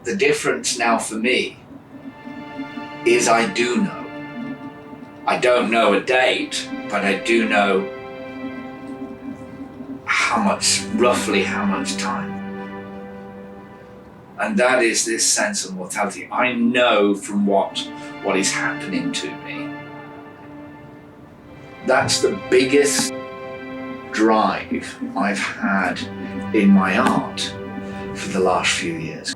The difference now for me is I do know. I don't know a date, but I do know roughly how much time. And that is this sense of mortality. I know from what is happening to me. That's the biggest drive I've had in my art for the last few years.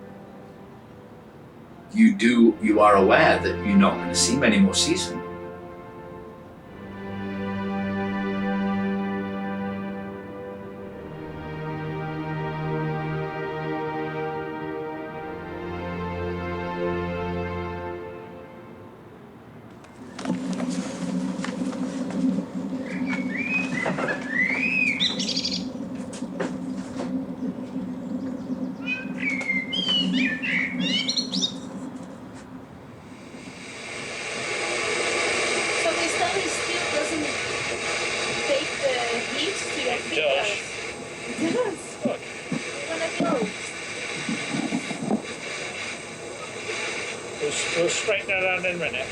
You are aware that you're not going to see many more seasons. We'll straighten that out in a minute.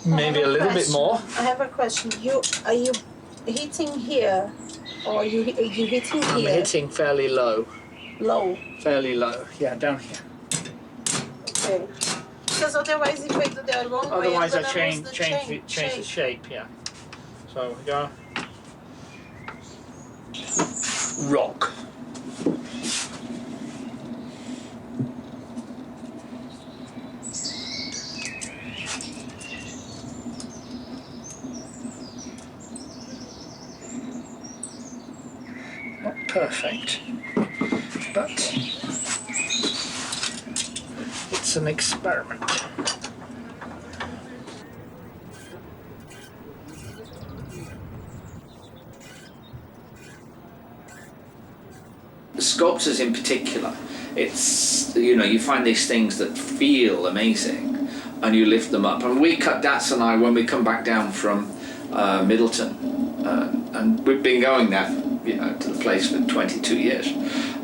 Maybe a little bit more. I have a question. Are you hitting here, or you hitting here? I'm hitting fairly low. Low. Fairly low. Yeah, down here. Okay. Because otherwise, if I do the wrong way, otherwise I change change the shape. Yeah. So we go. Rock. Not perfect, but it's an experiment. The sculptures in particular, it's, you find these things that feel amazing and you lift them up. And we cut Dats and I when we come back down from Middleton, and we've been going there, to the place for 22 years.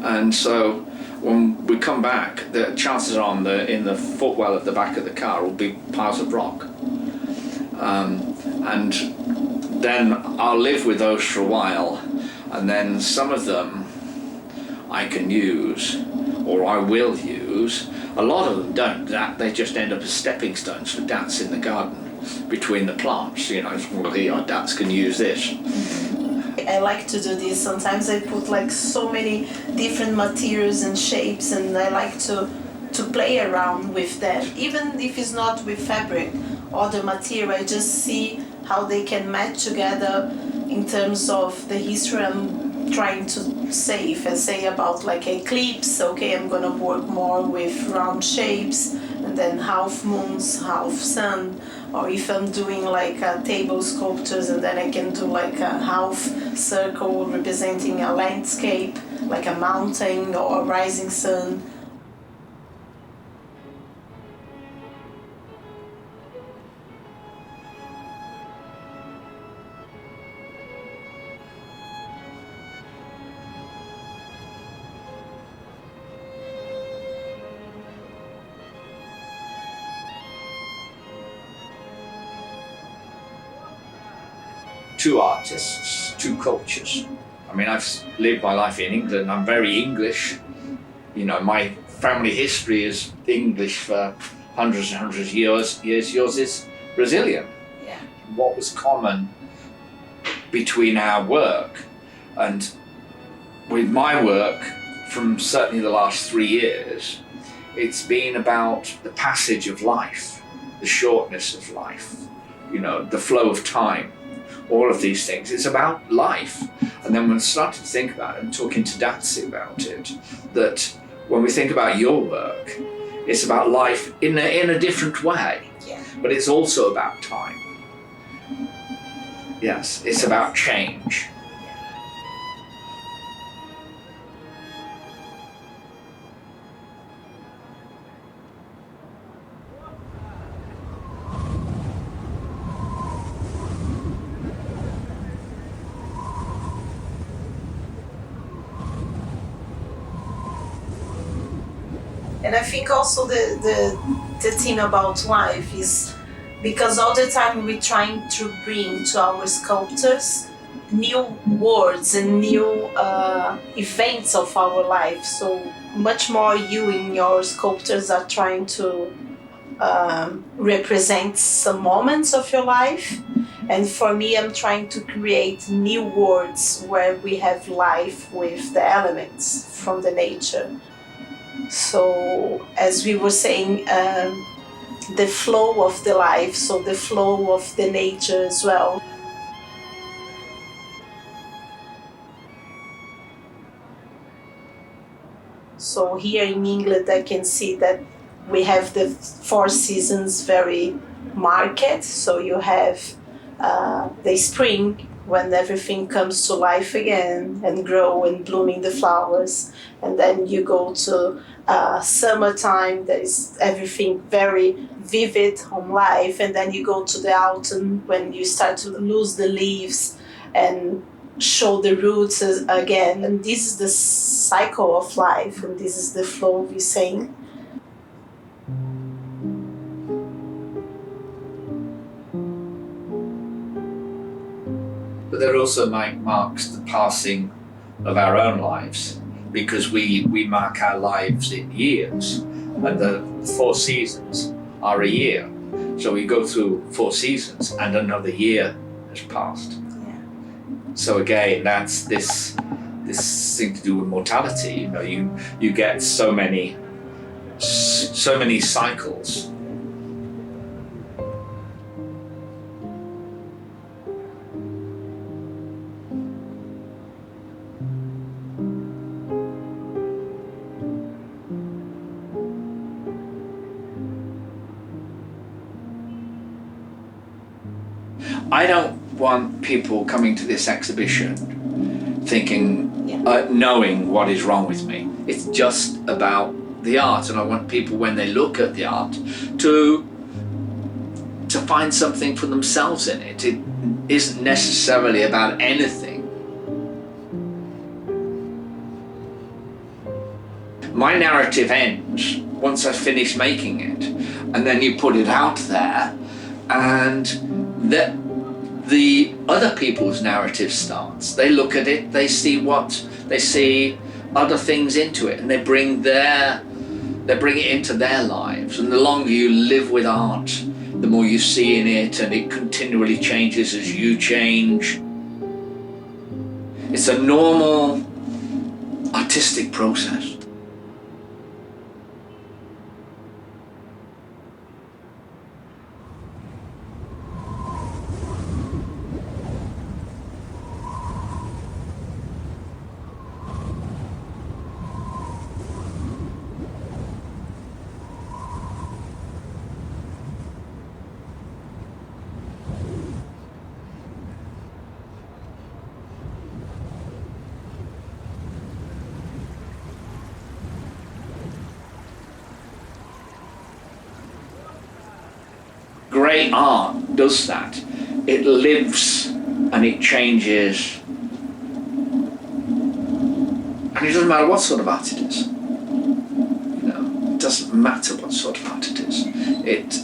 And so when we come back, the chances are in the footwell at the back of the car will be piles of rock. And then I'll live with those for a while, and then some of them I can use, or I will use. A lot of them don't. They just end up as stepping stones for Dats in the garden between the plants. Well, here, Dats can use this. I like to do this. Sometimes I put like so many different materials and shapes, and I like to play around with that. Even if it's not with fabric or the material, I just see how they can match together in terms of the history I'm trying to say. If I say about like eclipse, okay, I'm gonna work more with round shapes, and then half moons, half sun. Or if I'm doing like table sculptures, and then I can do like a half circle representing a landscape, like a mountain or a rising sun. Two artists, two cultures. I mean, I've lived my life in England. I'm very English. My family history is English for hundreds and hundreds of years. Yours is Brazilian. Yeah. What was common between our work, and with my work, from certainly the last 3 years, it's been about the passage of life, the shortness of life, the flow of time. All of these things. It's about life. And then when I started to think about it, and talking to Datsy about it, that when we think about your work, it's about life in a different way. Yeah. But it's also about time. Yes, it's about change. And I think also the thing about life is because all the time we're trying to bring to our sculptures new words and new events of our life. So much more you in your sculptures are trying to represent some moments of your life. And for me, I'm trying to create new words where we have life with the elements from the nature. So as we were saying, the flow of the life, so the flow of the nature as well. So here in England, I can see that we have the 4 seasons very marked. So you have the spring, when everything comes to life again and grow and blooming the flowers. And then you go to summertime, there is everything very vivid on life. And then you go to the autumn when you start to lose the leaves and show the roots again. And this is the cycle of life, and this is the flow we're saying. But that also marks the passing of our own lives, because we mark our lives in years, and the 4 seasons are a year. So we go through 4 seasons and another year has passed. Yeah. So again, that's this thing to do with mortality. You know, you get so many cycles. I don't want people coming to this exhibition thinking, knowing what is wrong with me. It's just about the art, and I want people, when they look at the art, to find something for themselves in it. It isn't necessarily about anything. My narrative ends once I finish making it, and then you put it out there, and the other people's narrative starts. They look at it, they see other things into it, and they bring it into their lives. And the longer you live with art, the more you see in it, and it continually changes as you change. It's a normal artistic process. Great art does that. It lives and it changes. And it doesn't matter what sort of art it is. You know, it doesn't matter what sort of art it is.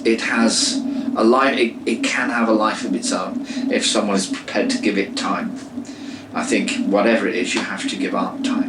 It has a life. It can have a life of its own if someone is prepared to give it time. I think whatever it is, you have to give art time.